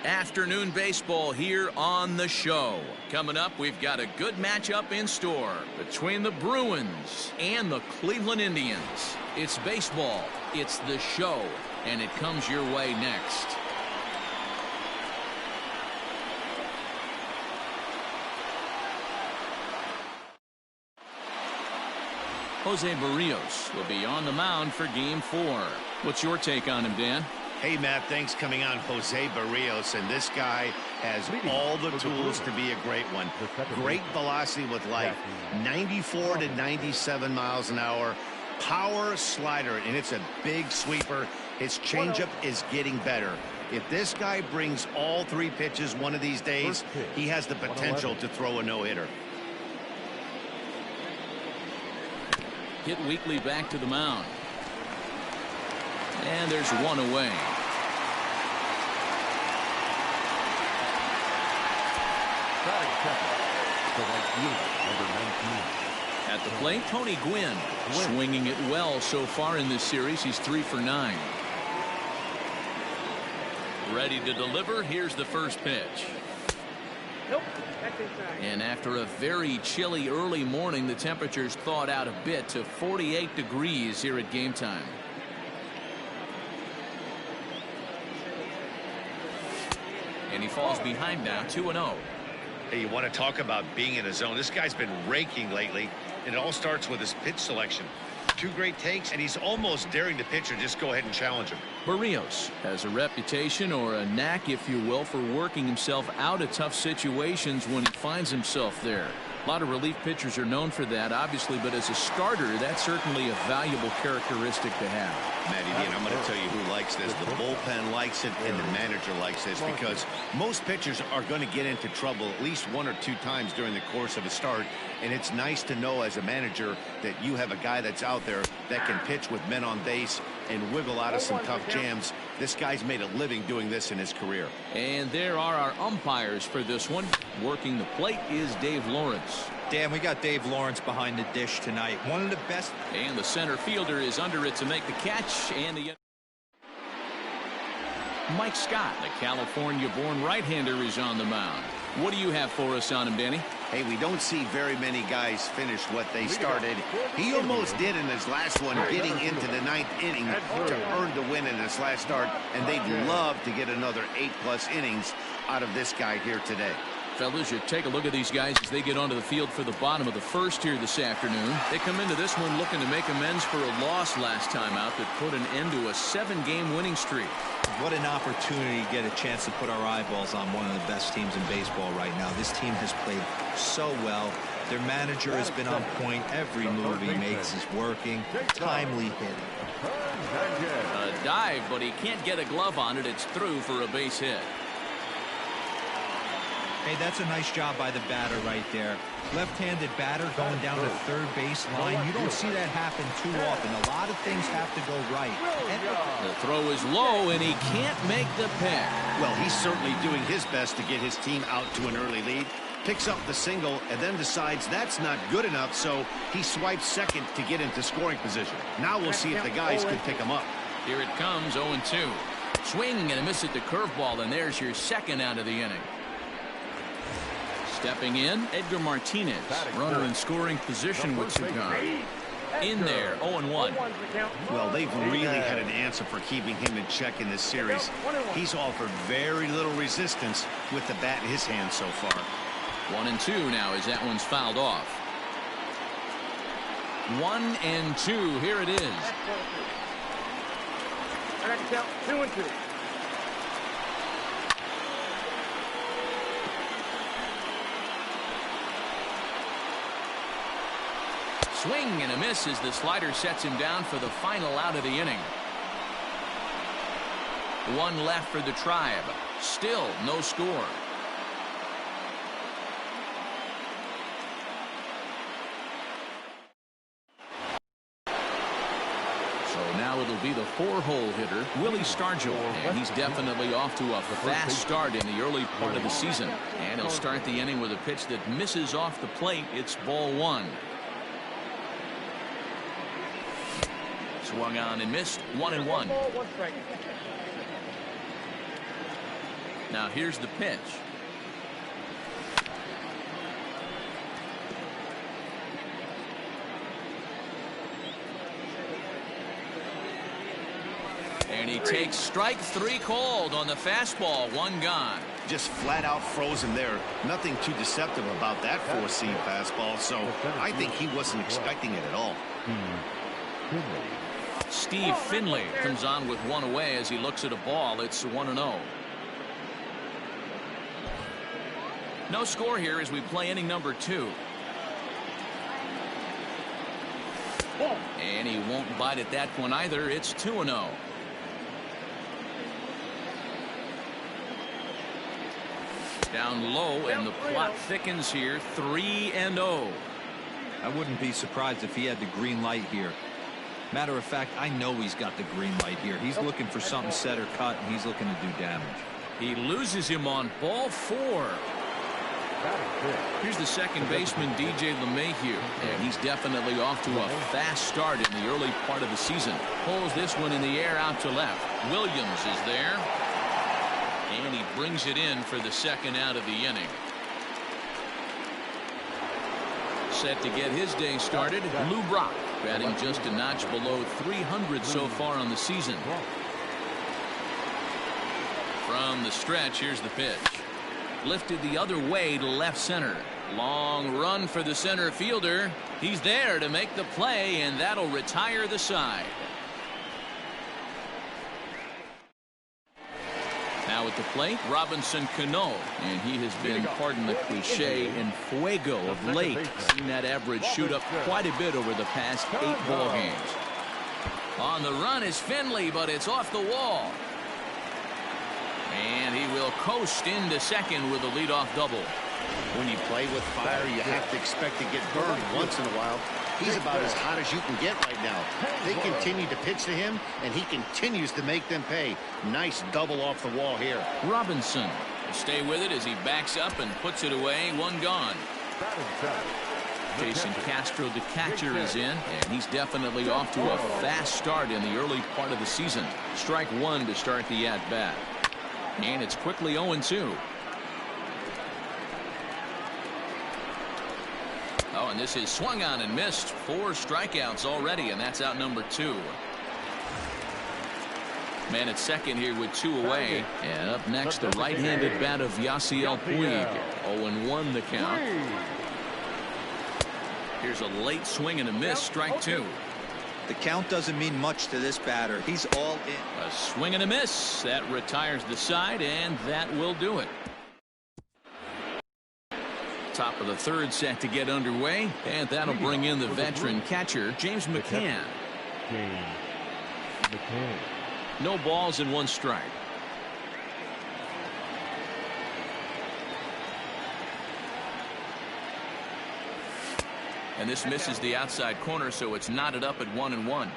Afternoon baseball here on the show. Coming up, we've got a good matchup in store between the Bruins and the Cleveland Indians. It's baseball, it's the show, and it comes your way next. Jose Barrios will be on the mound for Game 4. What's your take on him, Dan? Hey, Matt, thanks. Coming on Jose Barrios, and this guy has all the tools to be a great one. Great velocity with life, 94 to 97 miles an hour, power slider, and it's a big sweeper. His changeup is getting better. If this guy brings all three pitches one of these days, he has the potential to throw a no-hitter. Hit weakly back to the mound. And there's one away. At the plate, Tony Gwynn swinging it well so far in this series. He's 3 for 9. Ready to deliver. Here's the first pitch. Nope. And after a very chilly early morning, the temperatures thawed out a bit to 48 degrees here at game time. And he falls behind now, 2-0. Hey, you want to talk about being in a zone? This guy's been raking lately, and it all starts with his pitch selection. 2 great takes, and he's almost daring the pitcher just go ahead and challenge him. Barrios has a reputation, or a knack, if you will, for working himself out of tough situations when he finds himself there. A lot of relief pitchers are known for that, obviously, but as a starter, that's certainly a valuable characteristic to have. Matty, and I'm going to tell you who likes this. The bullpen likes it, and the manager likes this, because most pitchers are going to get into trouble at least 1 or 2 times during the course of a start, and it's nice to know as a manager that you have a guy that's out there that can pitch with men on base and wiggle out of some tough jams. This guy's made a living doing this in his career. And there are our umpires for this one. Working the plate is Dave Lawrence. Dan, we got Dave Lawrence behind the dish tonight. One of the best. And the center fielder is under it to make the catch. And the Mike Scott, the California-born right-hander, is on the mound. What do you have for us on him, Danny? Hey, we don't see very many guys finish what they started. He almost did in his last one, getting into the 9th inning to earn the win in his last start, and they'd love to get another 8+ innings out of this guy here today. Fellas, you take a look at these guys as they get onto the field for the bottom of the first here this afternoon. They come into this one looking to make amends for a loss last time out that put an end to a 7-game winning streak. What an opportunity to get a chance to put our eyeballs on one of the best teams in baseball right now. This team has played so well. Their manager has been on point. Every move he makes is working. Timely hit. A dive, but he can't get a glove on it. It's through for a base hit. Hey, that's a nice job by the batter right there. Left-handed batter going down to third base line. You don't see that happen too often. A lot of things have to go right. The throw is low, and he can't make the pick. Well, he's certainly doing his best to get his team out to an early lead. Picks up the single and then decides that's not good enough, so he swipes second to get into scoring position. Now we'll see if the guys could pick him up. Here it comes, 0-2. Swing and a miss at the curveball, and there's your second out of the inning. Stepping in, Edgar Martinez, runner in scoring position with Cigar. In there, 0-1. Well, they've really had an answer for keeping him in check in this series. He's offered very little resistance with the bat in his hand so far. 1-2 now as that one's fouled off. 1-2, here it is. I got to count 2-2. Swing and a miss as the slider sets him down for the final out of the inning. 1 left for the Tribe. Still no score. So now it'll be the 4-hole hitter, Willie Stargell, and he's definitely off to a fast start in the early part of the season. And he'll start the inning with a pitch that misses off the plate. It's ball 1. Swung on and missed. 1-1. Now here's the pitch. And he takes strike 3 called on the fastball. 1 gone. Just flat out frozen there. Nothing too deceptive about that 4-seam fastball, so I think he wasn't expecting it at all. Steve Finley comes on with 1 away as he looks at a ball. It's 1-0. No score here as we play inning number 2. And he won't bite at that one either. It's 2-0. Down low, and the plot thickens here. 3-0. I wouldn't be surprised if he had the green light here. Matter of fact, I know he's got the green light here. He's looking for something set or cut, and he's looking to do damage. He loses him on ball 4. Here's the second baseman, DJ LeMahieu, and he's definitely off to a fast start in the early part of the season. Pulls this one in the air out to left. Williams is there, and he brings it in for the second out of the inning. Set to get his day started, Lou Brock, batting just a notch below 300 so far on the season. From the stretch, here's the pitch. Lifted the other way to left center. Long run for the center fielder. He's there to make the play, and that'll retire the side. Now at the plate, Robinson Cano, and he has been, pardon the cliche, in fuego of late. Seen that average shoot up quite a bit over the past 8 ball games. On the run is Finley, but it's off the wall. And he will coast into second with a leadoff double. When you play with fire, you have to expect to get burned once in a while. He's about as hot as you can get right now. They continue to pitch to him, and he continues to make them pay. Nice double off the wall here. Robinson will stay with it as he backs up and puts it away. 1 gone. Jason Castro, the catcher, is in, and he's definitely off to a fast start in the early part of the season. Strike 1 to start the at-bat. And it's quickly 0-2. Oh, and this is swung on and missed. 4 strikeouts already, and that's out number 2. Man at second here with 2 away. And up next, the right-handed bat of Yasiel Puig. 0-1 the count. Here's a late swing and a miss. Strike 2. The count doesn't mean much to this batter. He's all in. A swing and a miss. That retires the side, and that will do it. Top of the 3rd set to get underway, and that'll bring in the veteran catcher, James McCann. No balls and 1 strike. And this misses the outside corner, so it's knotted up at 1-1.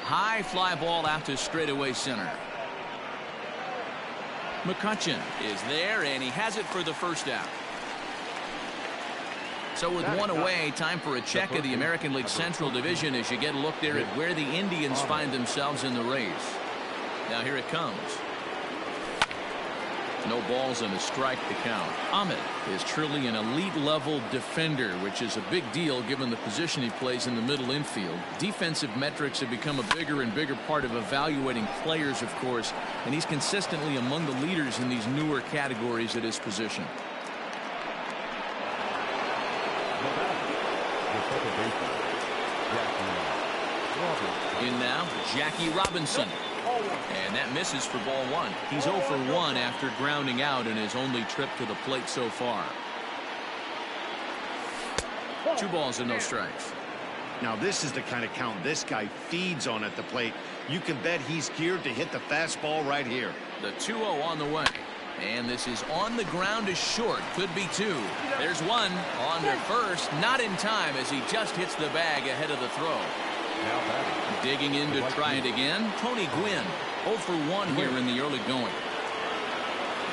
High fly ball out to straightaway center. McCutcheon is there, and he has it for the first out. So with 1 away, time for a check of the American League Central Division as you get a look there at where the Indians find themselves in the race. Now here it comes. No balls and a strike to count. Ahmed is truly an elite level defender, which is a big deal given the position he plays in the middle infield. Defensive metrics have become a bigger and bigger part of evaluating players, of course, and he's consistently among the leaders in these newer categories at his position. In now, Jackie Robinson. And that misses for ball 1. He's 0 for 1 after grounding out in his only trip to the plate so far. 2 balls and no strikes. Now this is the kind of count this guy feeds on at the plate. You can bet he's geared to hit the fastball right here. The 2-0 on the way. And this is on the ground is short. Could be 2. There's 1 on to first. Not in time as he just hits the bag ahead of the throw. Digging in to try it again, Tony Gwynn. 0 for 1 here in the early going.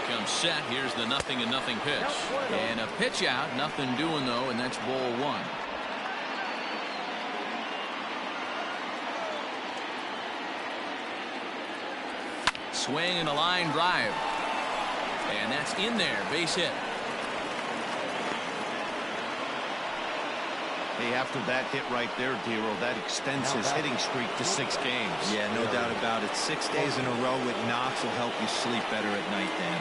Comes set. Here's the 0-0 pitch. And a pitch out. Nothing doing, though, and that's ball 1. Swing and a line drive. And that's in there. Base hit. Hey, after that hit right there, Dero, that extends his hitting streak to 6 games. Yeah, no doubt about it. 6 days in a row with knocks will help you sleep better at night, Dan.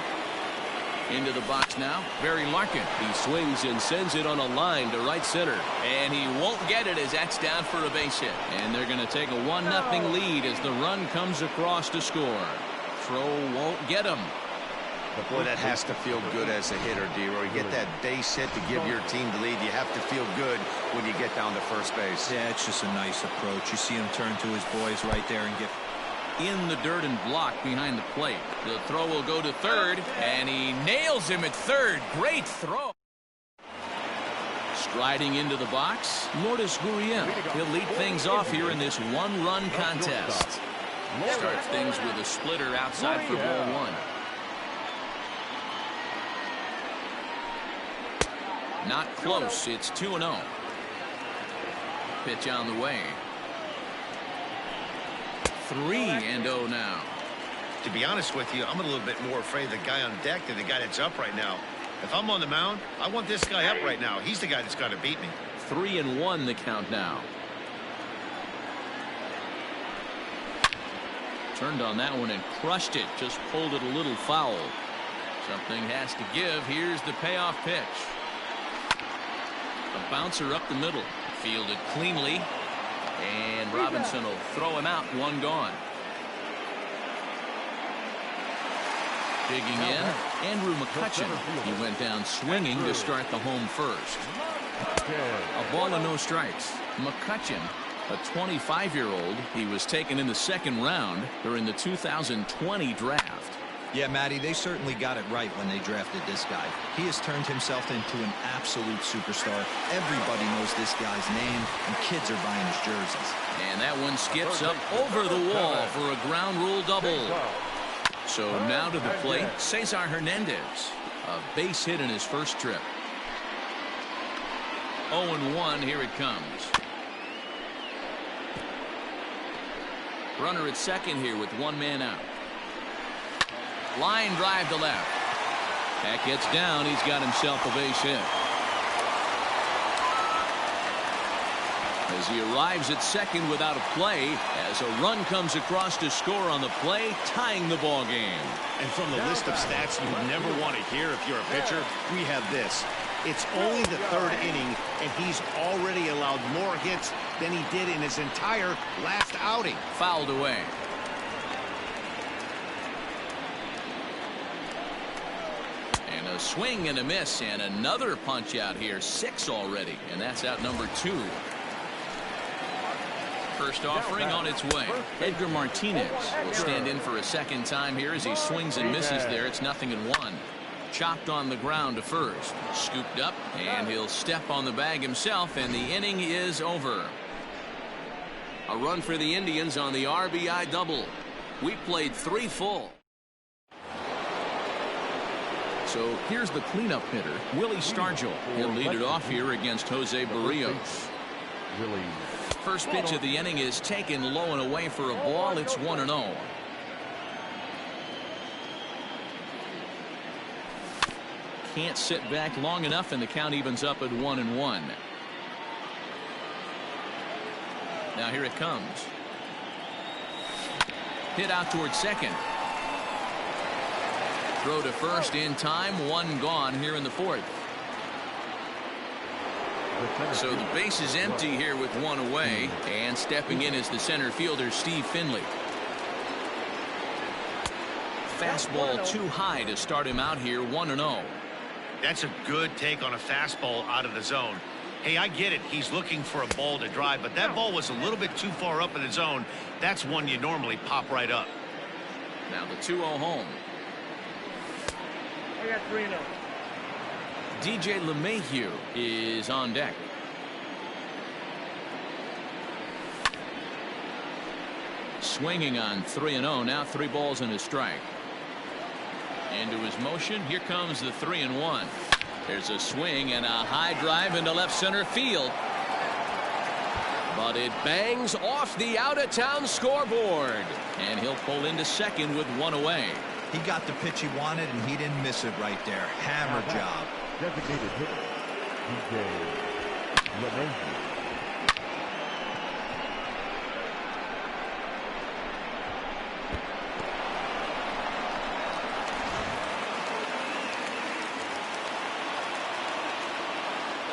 Into the box now, Barry Larkin. He swings and sends it on a line to right center. And he won't get it as that's down for a base hit. And they're going to take a 1-0 lead as the run comes across to score. Throw won't get him. Boy, that has to feel good as a hitter, Dero. You get that base hit to give your team the lead. You have to feel good when you get down to first base. Yeah, it's just a nice approach. You see him turn to his boys right there and get in the dirt and blocked behind the plate. The throw will go to third, and he nails him at third. Great throw. Striding into the box, Lourdes Gurriel. He'll lead things off here in this one-run contest. Starts things with a splitter outside for ball 1. Not close. It's 2-0. Pitch on the way. 3-0 now. To be honest with you, I'm a little bit more afraid of the guy on deck than the guy that's up right now. If I'm on the mound, I want this guy up right now. He's the guy that's got to beat me. 3-1 the count now. Turned on that one and crushed it. Just pulled it a little foul. Something has to give. Here's the payoff pitch. A bouncer up the middle. Fielded cleanly. And Robinson will throw him out. 1 gone. Digging in, Andrew McCutchen. He went down swinging to start the home first. A ball and no strikes. McCutchen, a 25-year-old. He was taken in the 2nd round during the 2020 draft. Yeah, Matty, they certainly got it right when they drafted this guy. He has turned himself into an absolute superstar. Everybody knows this guy's name, and kids are buying his jerseys. And that one skips up over the wall for a ground rule double. So now to the plate, Cesar Hernandez. A base hit in his first trip. 0-1, here it comes. Runner at second here with 1 man out. Line drive to left. That gets down. He's got himself a base hit. As he arrives at second without a play, as a run comes across to score on the play, tying the ball game. And from the list of stats you would never want to hear if you're a pitcher, we have this. It's only the 3rd inning, and he's already allowed more hits than he did in his entire last outing. Fouled away. And a swing and a miss, and another punch out here. 6 already, and that's out number 2. First offering on its way. Edgar Martinez will stand in for a 2nd time here as he swings and misses there. It's 0-1. Chopped on the ground to first. Scooped up, and he'll step on the bag himself, and the inning is over. A run for the Indians on the RBI double. We played 3 full. So here's the cleanup hitter, Willie Stargell. He'll lead it off here against Jose Barrios. First pitch of the inning is taken low and away for a ball. It's 1-0. Can't sit back long enough, and the count evens up at 1-1. Now here it comes. Hit out towards second. Throw to first in time. 1 gone here in the 4th. So the base is empty here with 1 away, and stepping in is the center fielder Steve Finley. Fastball too high to start him out here. 1-0. That's a good take on a fastball out of the zone. Hey, I get it. He's looking for a ball to drive, but that ball was a little bit too far up in the zone. That's one you normally pop right up. Now the 2-0 home. I got 3-0. DJ LeMahieu is on deck. Swinging on 3-0. Now 3 balls and a strike. Into his motion. Here comes the 3-1. There's a swing and a high drive into left center field. But it bangs off the out-of-town scoreboard. And he'll pull into second with one away. He got the pitch he wanted, and he didn't miss it right there. Hammer job. Designated hitter, DJ LeMahieu.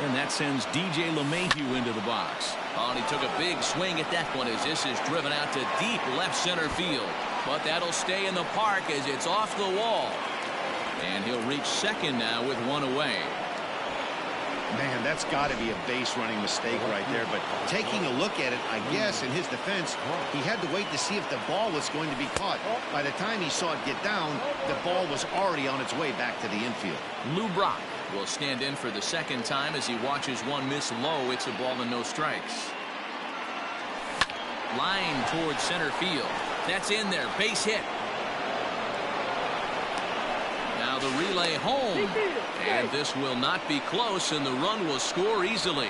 And that sends DJ LeMahieu into the box. Oh, and he took a big swing at that one as this is driven out to deep left center field. But that'll stay in the park as it's off the wall. And he'll reach second now with one away. Man, that's got to be a base running mistake right there. But taking a look at it, I guess, in his defense, he had to wait to see if the ball was going to be caught. By the time he saw it get down, the ball was already on its way back to the infield. Lou Brock will stand in for the second time as he watches one miss low. It's a ball and no strikes. Line towards center field. That's in there. Base hit. Now the relay home. And this will not be close, and the run will score easily.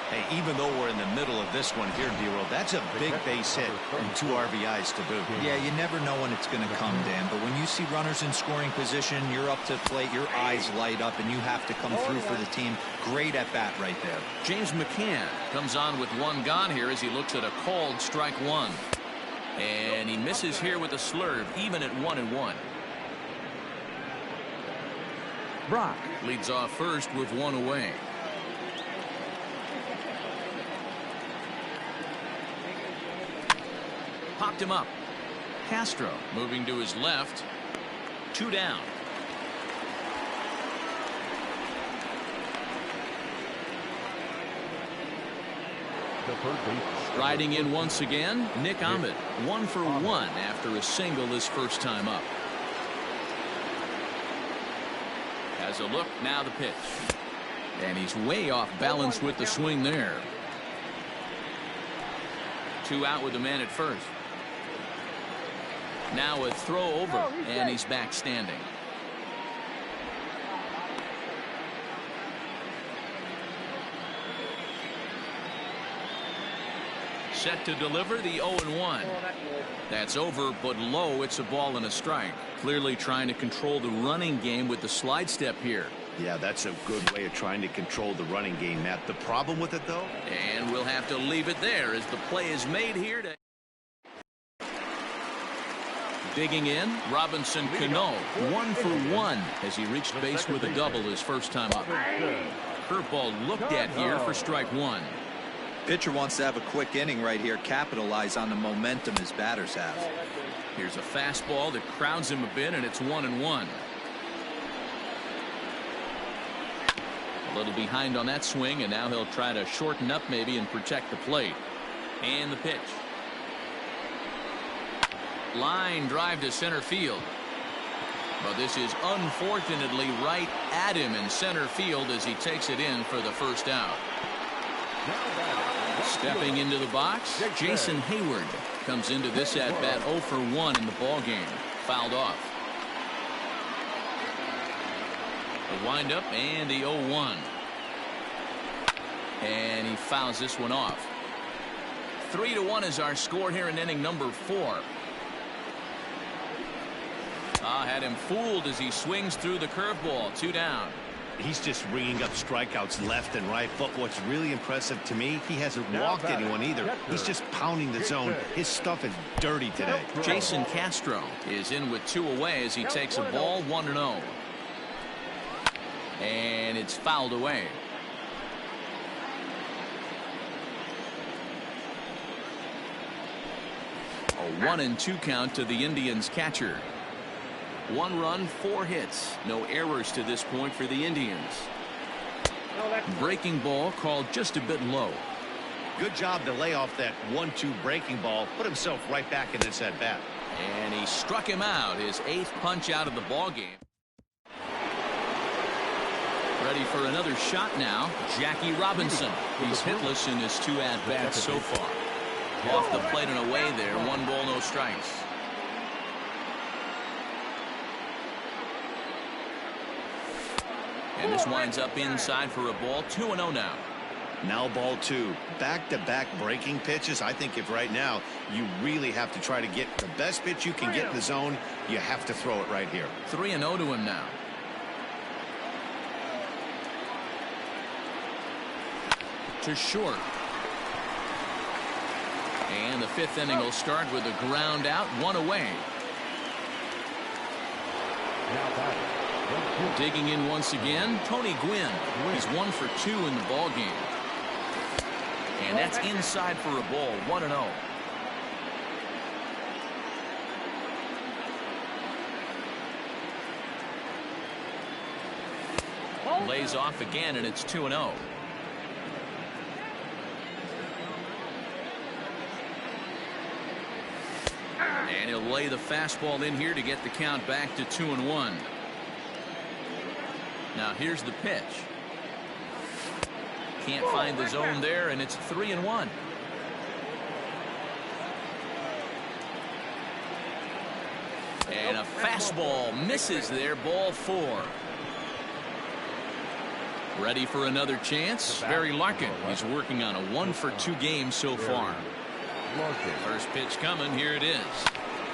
Hey, even though we're in the middle of this one here, D-Roll, that's a big base hit and 2 RBIs to boot. Yeah, you never know when it's going to come, Dan. But when you see runners in scoring position, you're up to the plate, your eyes light up, and you have to come through for the team. Great at bat right there. James McCann comes on with one gone here as he looks at a called strike one. And he misses here with a slurve, even at 1-1. Brock leads off first with one away. Popped him up. Castro moving to his left. 2 down. Riding in once again, Nick Ahmed. 1 for 1 after a single his first time up. Has a look, now the pitch. And he's way off balance with the swing there. 2 out with the man at first. Now a throw over, and he's back standing. Set to deliver the 0-1. That's over, but low. It's a ball and a strike. Clearly trying to control the running game with the slide step here. Yeah, that's a good way of trying to control the running game, Matt. The problem with it, though? And we'll have to leave it there as the play is made here. Digging in, Robinson Cano, 1 for 1 as he reached base with a double his first time up. Curveball looked at here for strike one. Pitcher wants to have a quick inning right here, capitalize on the momentum his batters have. Here's a fastball that crowds him a bit, and it's 1-1. A little behind on that swing, and now he'll try to shorten up maybe and protect the plate. And the pitch. Line drive to center field. But this is unfortunately right at him in center field as he takes it in for the first out. Stepping into the box, Jason Hayward comes into this at bat 0 for 1 in the ball game. Fouled off. The windup and the 0-1. And he fouls this one off. 3-1 is our score here in inning number 4. Had him fooled as he swings through the curveball. 2 down. He's just ringing up strikeouts left and right. But what's really impressive to me, he hasn't walked anyone either. He's just pounding the zone. His stuff is dirty today. Jason Castro is in with 2 away as he takes a ball 1-0. And it's fouled away. A 1-2 count to the Indians catcher. 1 run, 4 hits. No errors to this point for the Indians. Breaking ball called just a bit low. Good job to lay off that 1-2 breaking ball. Put himself right back in this at bat. And he struck him out. His 8th punch out of the ball game. Ready for another shot now. Jackie Robinson. He's hitless in his 2 at-bats so far. Off the plate and away there. 1 ball, no strikes. And this winds up inside for a ball. 2-0 now. Now ball 2. Back-to-back breaking pitches. I think if right now you really have to try to get the best pitch you can get in the zone, you have to throw it right here. 3-0 to him now. To short. And the 5th inning will start with a ground out, 1 away. Digging in once again, Tony Gwynn. He's 1 for 2 in the ball game. And that's inside for a ball, 1-0. Lays off again, and it's 2-0. And he'll lay the fastball in here to get the count back to 2-1. Now here's the pitch. Can't find the zone there, and it's 3-1. And a fastball misses there, ball 4. Ready for another chance? Barry Larkin. He's working on a 1 for 2 game so far. First pitch coming. Here it is.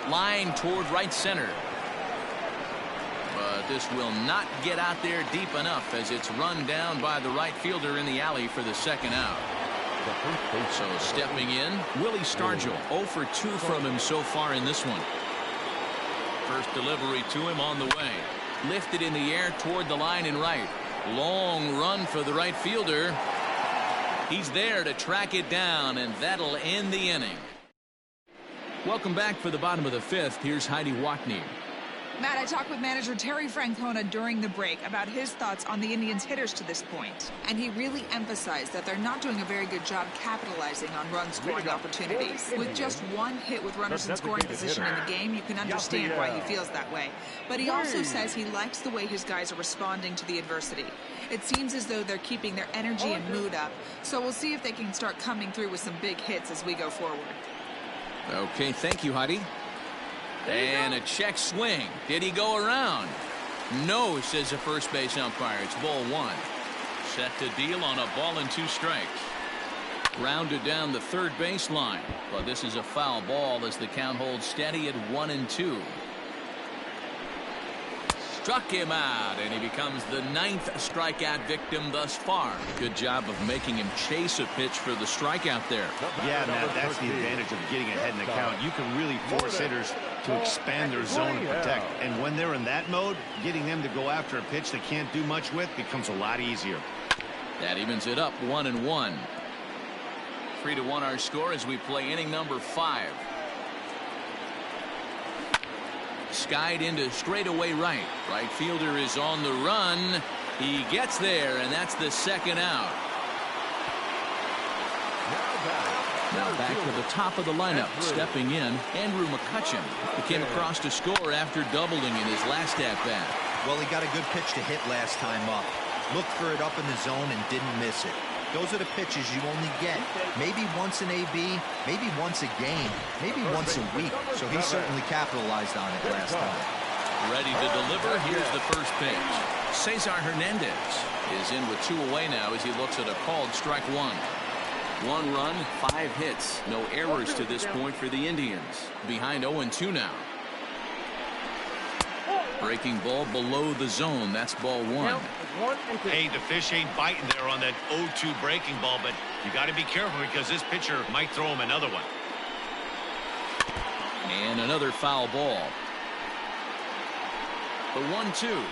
Line toward right center. But this will not get out there deep enough as it's run down by the right fielder in the alley for the second out. So stepping in, Willie Stargell. 0 for 2 from him so far in this one. First delivery to him on the way. Lifted in the air toward the line and right. Long run for the right fielder. He's there to track it down, and that'll end the inning. Welcome back for the bottom of the 5th. Here's Heidi Watney. Matt, I talked with manager Terry Francona during the break about his thoughts on the Indians' hitters to this point, and he really emphasized that they're not doing a very good job capitalizing on run-scoring opportunities. With just 1 hit with runners in scoring position in the game, you can understand why he feels that way. But he also says he likes the way his guys are responding to the adversity. It seems as though they're keeping their energy and mood up, so we'll see if they can start coming through with some big hits as we go forward. Okay, thank you, Heidi. And a check swing. Did he go around? No, says the first base umpire. It's ball 1. Set to deal on a ball and 2 strikes. Rounded down the third baseline. But this is a foul ball as the count holds steady at 1-2. Struck him out, and he becomes the 9th strikeout victim thus far. Good job of making him chase a pitch for the strikeout there. Yeah, Matt, that's the advantage of getting ahead in the count. You can really force hitters to expand their zone and protect. And when they're in that mode, getting them to go after a pitch they can't do much with becomes a lot easier. That evens it up, 1-1. 3-1 our score as we play inning number 5. Skied into straightaway right. Right fielder is on the run. He gets there, and that's the second out. Now back to the top of the lineup. Stepping in, Andrew McCutchen. He came across to score after doubling in his last at-bat. Well, he got a good pitch to hit last time up. Looked for it up in the zone and didn't miss it. Those are the pitches you only get maybe once in AB, maybe once a game, maybe once a week. So he certainly capitalized on it last time. Ready to deliver. Here's the first pitch. Cesar Hernandez is in with 2 away now as he looks at a called strike 1. 1 run, 5 hits. No errors to this point for the Indians. Behind 0-2 now. Breaking ball below the zone. That's ball 1. Hey, the fish ain't biting there on that 0-2 breaking ball, but you got to be careful because this pitcher might throw him another one. And another foul ball. The 1-2.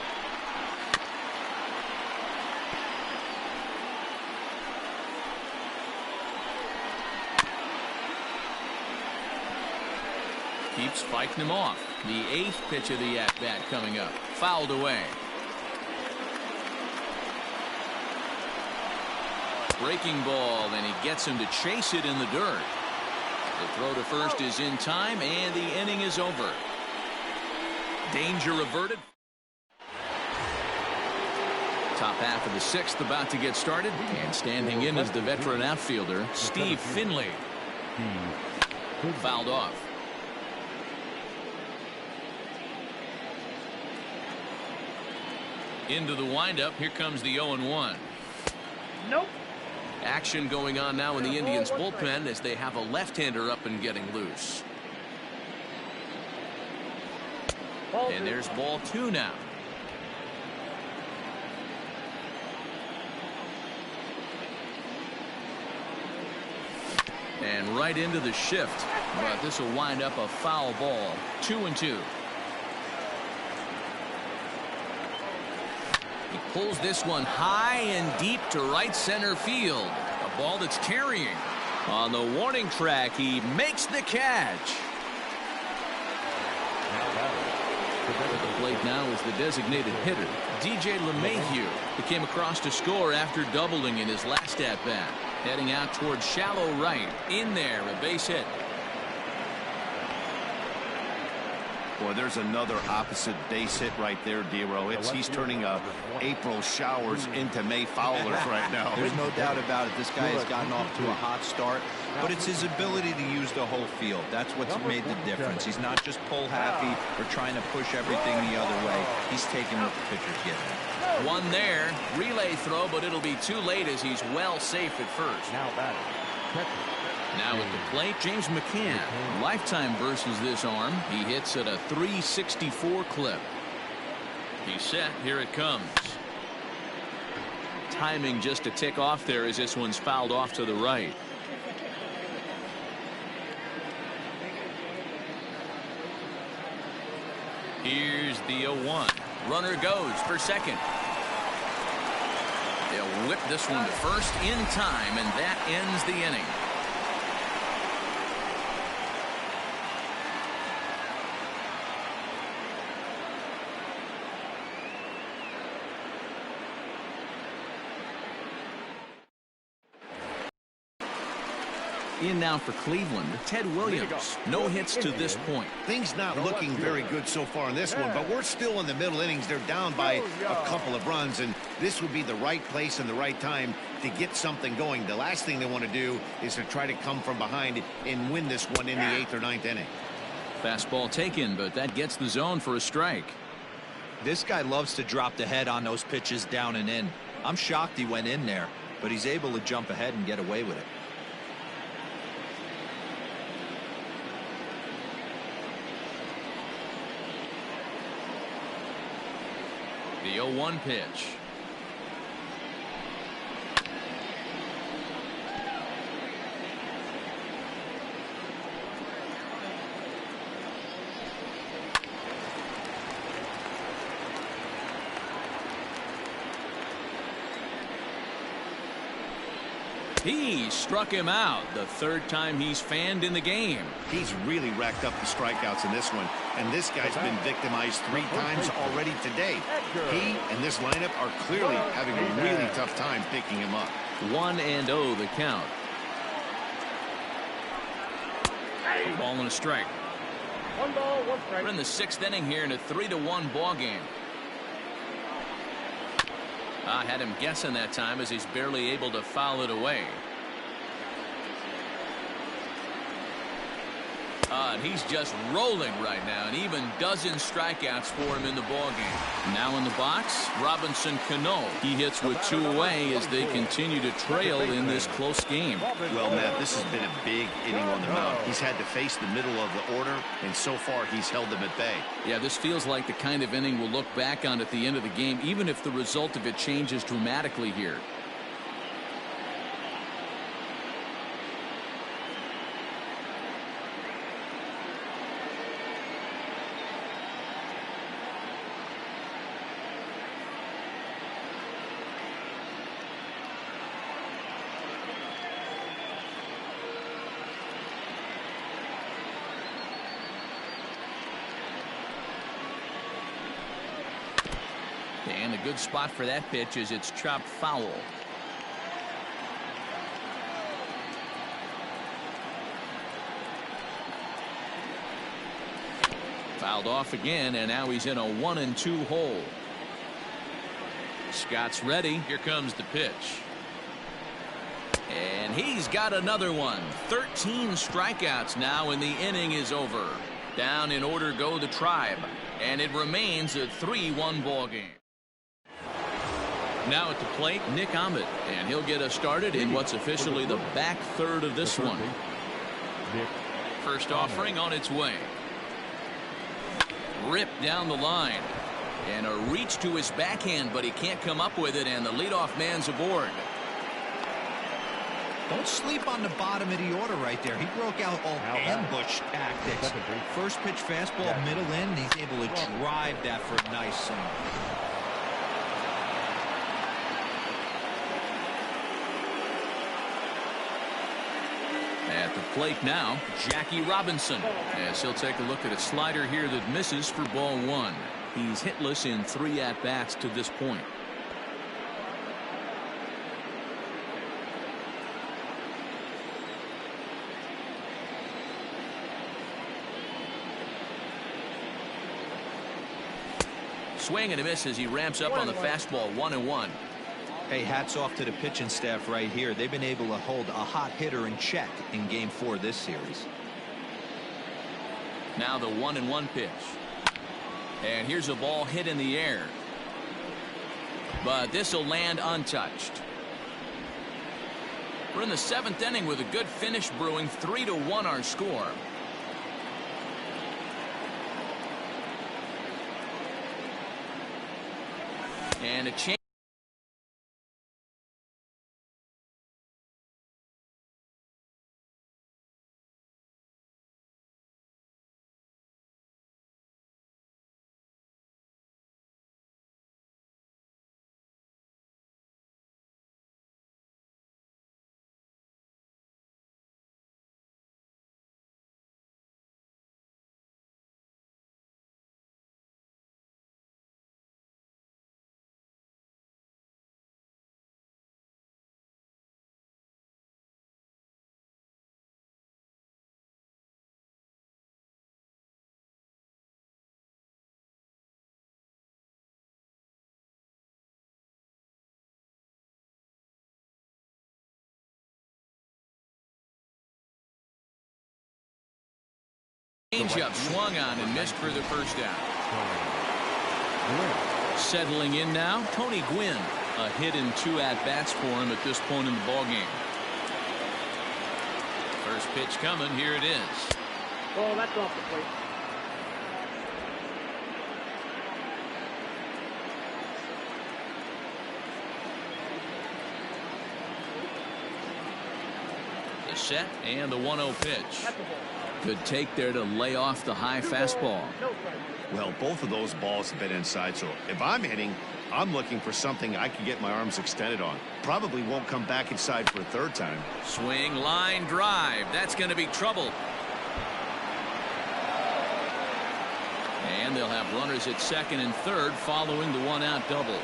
Keeps fighting him off. The 8th pitch of the at-bat coming up. Fouled away. Breaking ball, and he gets him to chase it in the dirt. The throw to first is in time, and the inning is over. Danger averted. Top half of the 6th about to get started, and standing in is the veteran outfielder, Steve Finley. Fouled off. Into the windup. Here comes the 0-1. Nope. Action going on now in the Indians bullpen as they have a left-hander up and getting loose. And there's ball 2 now. And right into the shift, but this will wind up a foul ball. 2-2. He pulls this one high and deep to right center field. A ball that's carrying. On the warning track, he makes the catch. At the plate now is the designated hitter, DJ LeMahieu, who came across to score after doubling in his last at-bat. Heading out towards shallow right. In there, a base hit. Boy, there's another opposite base hit right there, Dero. He's turning April showers into May foulers right now. There's no doubt about it. This guy has gotten off to a hot start, but it's his ability to use the whole field. That's what's made the difference. He's not just pull happy or trying to push everything the other way. He's taking what the pitcher's giving him. One there. Relay throw, but it'll be too late as he's well safe at first. Now at the plate, James McCann. Lifetime versus this arm. He hits at a .364 clip. He's set. Here it comes. Timing just a tick off there as this one's fouled off to the right. Here's the 0-1. Runner goes for second. They'll whip this one to first in time, and that ends the inning. In now for Cleveland, Ted Williams. No hits to this point. Things not looking very good so far in this one, but we're still in the middle innings. They're down by a couple of runs, and this would be the right place and the right time to get something going. The last thing they want to do is to try to come from behind and win this one in the 8th or 9th inning. Fastball taken, but that gets the zone for a strike. This guy loves to drop the head on those pitches down and in. I'm shocked he went in there, but he's able to jump ahead and get away with it. The 0-1 pitch. He struck him out the 3rd time he's fanned in the game. He's really racked up the strikeouts in this one, and this guy's been victimized 3 times already today. He and this lineup are clearly having a really tough time picking him up. 1-0 the count. A ball and a strike. 1 ball, 1 strike. We're in the 6th inning here in a 3-1 ball game. I had him guessing that time as he's barely able to foul it away. And he's just rolling right now, and even dozen strikeouts for him in the ball game. Now in the box, Robinson Cano. He hits with 2 away as they continue to trail in this close game. Well, Matt, this has been a big inning on the mound. He's had to face the middle of the order, and so far he's held them at bay. Yeah, this feels like the kind of inning we'll look back on at the end of the game, even if the result of it changes dramatically here. And a good spot for that pitch is it's chopped foul. Fouled off again, and now he's in a 1-2 hole. Scott's ready. Here comes the pitch. And he's got another one. 13 strikeouts now, and the inning is over. Down in order go the Tribe, and it remains a 3-1 ball game. Now at the plate, Nick Ahmed, and he'll get us started in what's officially the back third of this one. First offering on its way. Ripped down the line. And a reach to his backhand, but he can't come up with it, and the leadoff man's aboard. Don't sleep on the bottom of the order right there. He broke out all ambush tactics. First pitch fastball, middle in. He's able to drive that for a nice single. At the plate now, Jackie Robinson, as he'll take a look at a slider here that misses for ball one. He's hitless in 3 at-bats to this point. Swing and a miss as he ramps up on the fastball. 1-1. Hey, hats off to the pitching staff right here. They've been able to hold a hot hitter in check in Game 4 this series. Now the 1-1 pitch. And here's a ball hit in the air. But this will land untouched. We're in the 7th inning with a good finish brewing. 3-1 our score. And a change. Changeup swung on and missed for the first out. Settling in now, Tony Gwynn. A hit in 2 at-bats for him at this point in the ballgame. First pitch coming. Here it is. Oh, that's off the plate. The set and the 1-0 pitch. That's the ball. Good take there to lay off the high fastball. Well, both of those balls have been inside, so if I'm hitting, I'm looking for something I can get my arms extended on. Probably won't come back inside for a 3rd time. Swing, line, drive. That's going to be trouble. And they'll have runners at 2nd and 3rd following the 1-out double.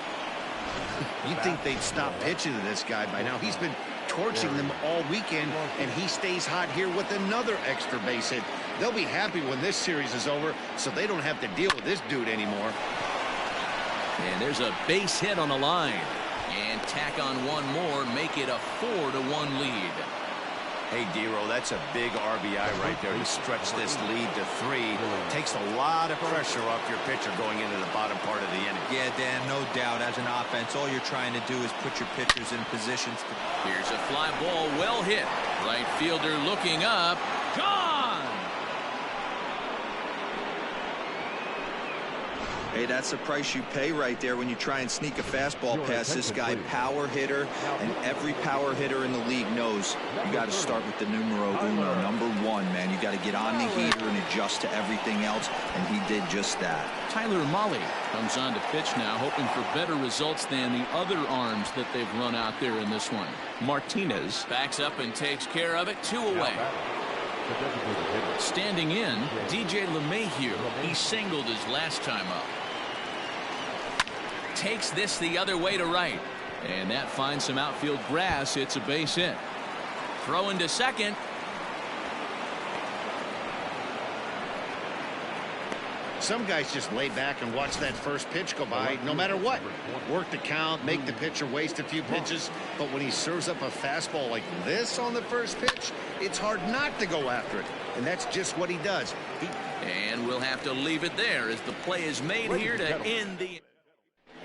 You'd think they'd stop pitching to this guy by now. He's been torching them all weekend, and he stays hot here with another extra base hit. They'll be happy when this series is over, so they don't have to deal with this dude anymore. And there's a base hit on the line. And tack on one more, make it a 4-1 lead. Hey, Dero, that's a big RBI right there to stretch this lead to 3. Takes a lot of pressure off your pitcher going into the bottom part of the inning. Yeah, Dan, no doubt. As an offense, all you're trying to do is put your pitchers in positions to... Here's a fly ball, well hit. Right fielder looking up. Gone! Hey, that's the price you pay right there when you try and sneak a fastball past this guy. Power hitter, and every power hitter in the league knows you got to start with the numero uno, #1, man. You got to get on the heater and adjust to everything else, and he did just that. Tyler Mahle comes on to pitch now, hoping for better results than the other arms that they've run out there in this one. Martinez backs up and takes care of it. 2 away. Standing in, DJ LeMahieu. He singled his last time up. Takes this the other way to right. And that finds some outfield grass. It's a base hit. Throw into second. Some guys just lay back and watch that first pitch go by no matter what. Work the count, make the pitcher waste a few pitches. But when he serves up a fastball like this on the first pitch, it's hard not to go after it. And that's just what he does. And we'll have to leave it there as the play is made here to end the...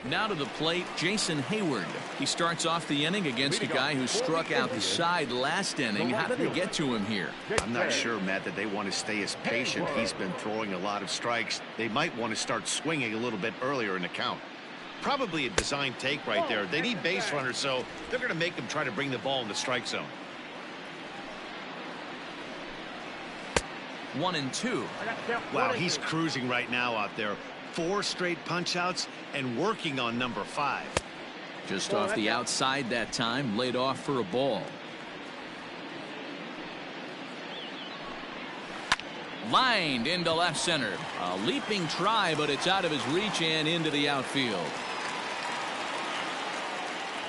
Now to the plate, Jason Hayward. He starts off the inning against a guy who struck out the side last inning. How did they get to him here? I'm not sure, Matt, that they want to stay as patient. He's been throwing a lot of strikes. They might want to start swinging a little bit earlier in the count. Probably a design take right there. They need base runners, so they're going to make them try to bring the ball in the strike zone. 1-2. Wow, he's cruising right now out there. 4 straight punch outs and working on number 5. Just off the outside that time, laid off for a ball. Lined into left center. A leaping try, but it's out of his reach and into the outfield.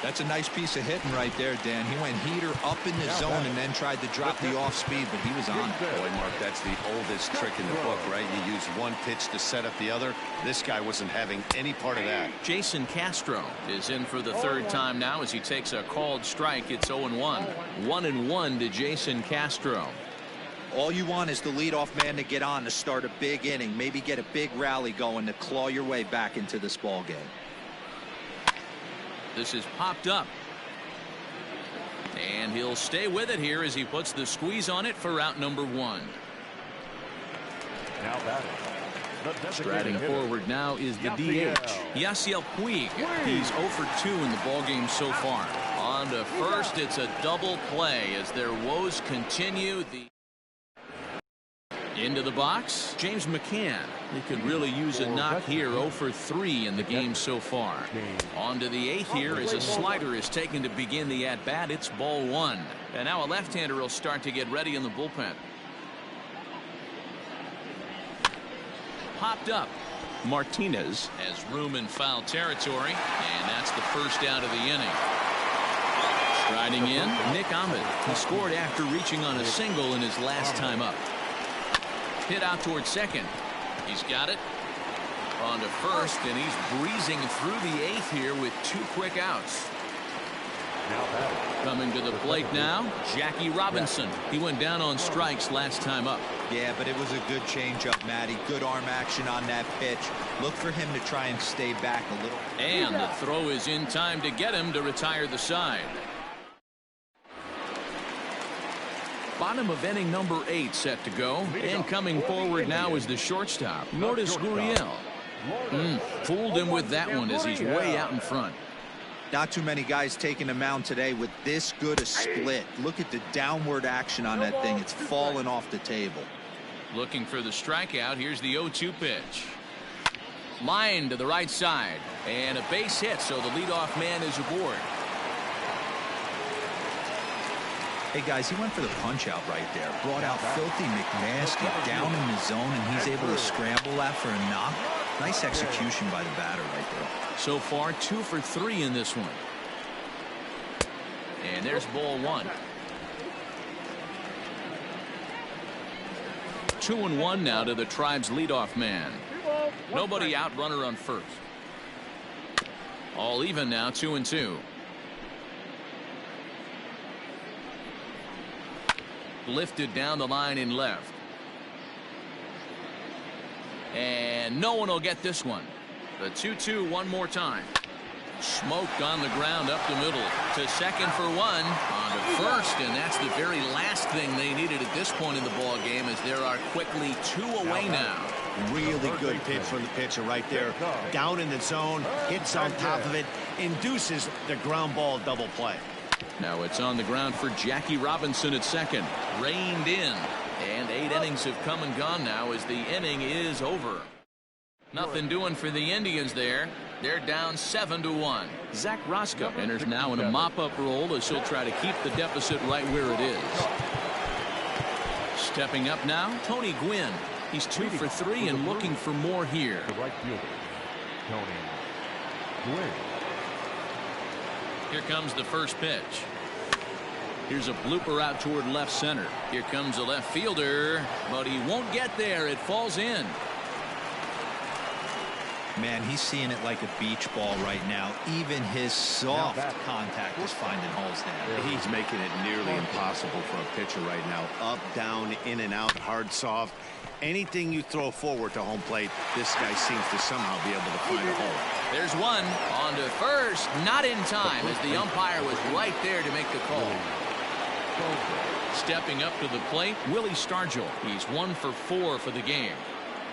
That's a nice piece of hitting right there, Dan. He went heater up in the zone and then tried to drop the off speed, but he was on it. Boy, Mark, that's the oldest trick in the book, right? You use one pitch to set up the other. This guy wasn't having any part of that. Jason Castro is in for the 3rd time now as he takes a called strike. It's 0-1. 1-1 to Jason Castro. All you want is the leadoff man to get on to start a big inning, maybe get a big rally going to claw your way back into this ball game. This is popped up. And he'll stay with it here as he puts the squeeze on it for out number 1. Now batting. Striding forward now is the DH, Yasiel Puig. He's 0 for 2 in the ballgame so far. On to first, it's a double play as their woes continue. Into the box, James McCann. He could really use a knock here. 0 for 3 in the game so far. On to the 8th here as a slider is taken to begin the at-bat. It's ball 1. And now a left-hander will start to get ready in the bullpen. Popped up. Martinez has room in foul territory, and that's the first out of the inning. Striding in, Nick Ahmed. He scored after reaching on a single in his last time up. Hit out towards second. He's got it. On to first, and he's breezing through the 8th here with 2 quick outs. Coming to the plate now, Jackie Robinson. He went down on strikes last time up. Yeah, but it was a good changeup, Matty. Good arm action on that pitch. Look for him to try and stay back a little. And the throw is in time to get him to retire the side. Bottom of inning number 8 set to go. And coming forward now is the shortstop, Lourdes Gurriel. Fooled him with that one as he's way out in front. Not too many guys taking the mound today with this good a split. Look at the downward action on that thing. It's falling off the table. Looking for the strikeout. Here's the 0-2 pitch. Line to the right side. And a base hit, so the leadoff man is aboard. Hey, guys, he went for the punch-out right there. Brought out Filthy McNasty down in the zone, and he's able to scramble that for a knock. Nice execution by the batter right there. So far, 2 for 3 in this one. And there's ball 1. 2-1 now to the Tribe's leadoff man. Nobody out, runner on first. All even now, 2-2. Lifted down the line in left. And no one will get this one. The 2-2 one more time. Smoked on the ground up the middle. To second for 1. On to first, and that's the very last thing they needed at this point in the ball game, as there are quickly 2 away now. Really good pitch from the pitcher right there. Down in the zone, hits on top of it, induces the ground ball double play. Now it's on the ground for Jackie Robinson at second. Reined in. And 8 innings have come and gone now as the inning is over. Nothing doing for the Indians there. They're down 7-1. Zach Roscoe enters now in a mop-up role as he'll try to keep the deficit right where it is. Stepping up now, Tony Gwynn. He's 2 for 3 and looking for more here. The right fielder, Tony Gwynn. Here comes the first pitch. Here's a blooper out toward left center. Here comes the left fielder, but he won't get there. It falls in. Man, he's seeing it like a beach ball right now. Even his soft contact is finding holes now. He's making it nearly impossible for a pitcher right now. Up, down, in and out, hard, soft. Anything you throw forward to home plate, this guy seems to somehow be able to find a hole. There's one on to first, not in time, as the umpire was right there to make the call. Stepping up to the plate, Willie Stargell. He's 1 for 4 for the game.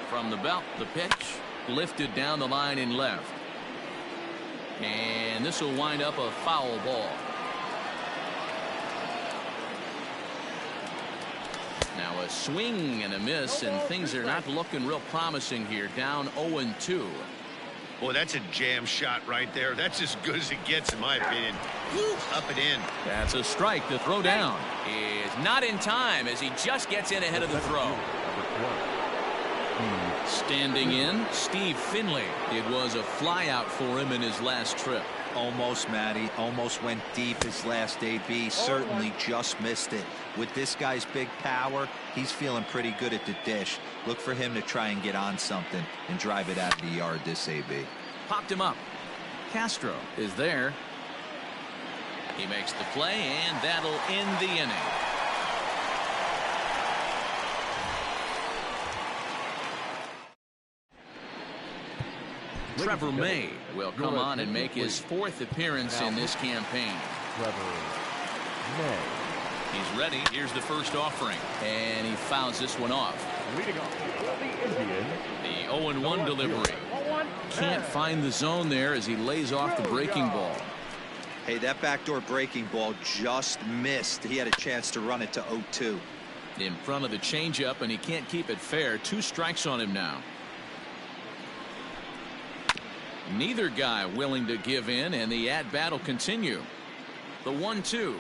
From the belt, the pitch lifted down the line in left. And this will wind up a foul ball. Now a swing and a miss, and things are not looking real promising here. Down 0-2. Boy, that's a jam shot right there. That's as good as it gets, in my opinion. Up and in. That's a strike. The throw down is not in time as he just gets in ahead of the throw. Standing in, Steve Finley. It was a flyout for him in his last trip. Almost, Matty. Almost went deep his last AB. Certainly just missed it. With this guy's big power, he's feeling pretty good at the dish. Look for him to try and get on something and drive it out of the yard this AB. Popped him up. Castro is there. He makes the play, and that'll end the inning. Trevor May will come on and make his 4th appearance in this campaign. He's ready. Here's the first offering, and he fouls this one off. The 0-1 delivery. Can't find the zone there as he lays off the breaking ball. Hey, that backdoor breaking ball just missed. He had a chance to run it to 0-2. In front of the changeup, and he can't keep it fair. 2 strikes on him now. Neither guy willing to give in, and the at-bat will continue. The 1-2.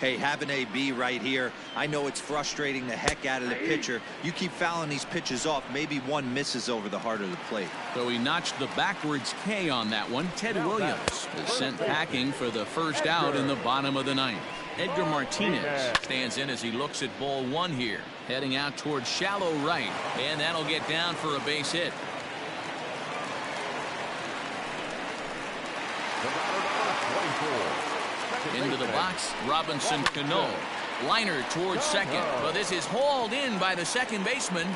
Hey, have an AB right here. I know it's frustrating the heck out of the pitcher. You keep fouling these pitches off, maybe one misses over the heart of the plate. So he notched the backwards K on that one. Ted Williams is sent packing for the first out in the bottom of the 9th. Edgar Martinez stands in as he looks at ball 1 here. Heading out towards shallow right, and that'll get down for a base hit. Into the box, Robinson Cano. Liner towards second, but this is hauled in by the second baseman.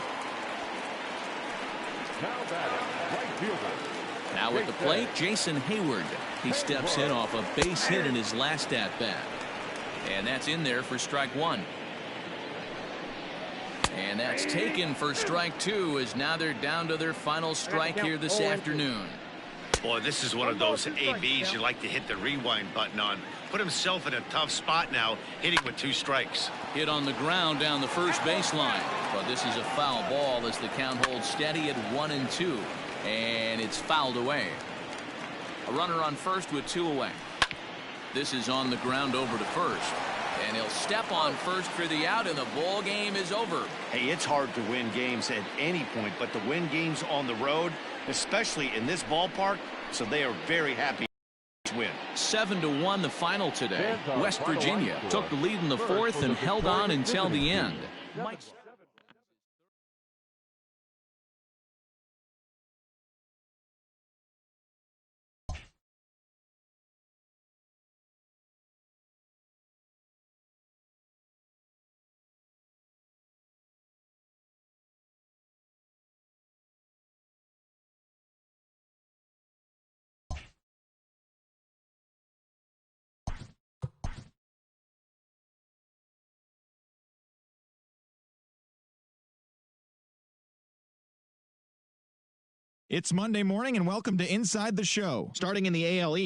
Now at the plate, Jason Hayward. He steps in off a base hit in his last at-bat. And that's in there for strike 1. And that's taken for strike 2, as now they're down to their final strike here this afternoon. Boy, this is one of those ABs you like to hit the rewind button on. Put himself in a tough spot now, hitting with 2 strikes. Hit on the ground down the first baseline. But this is a foul ball as the count holds steady at 1-2. And it's fouled away. A runner on first with 2 away. This is on the ground over to first. And he'll step on first for the out, and the ball game is over. Hey, it's hard to win games at any point, but to win games on the road, especially in this ballpark, so they are very happy to win. 7-1 the final today. West Virginia took the lead in the 4th and held on until the end. It's Monday morning, and welcome to Inside the Show. Starting in the AL East,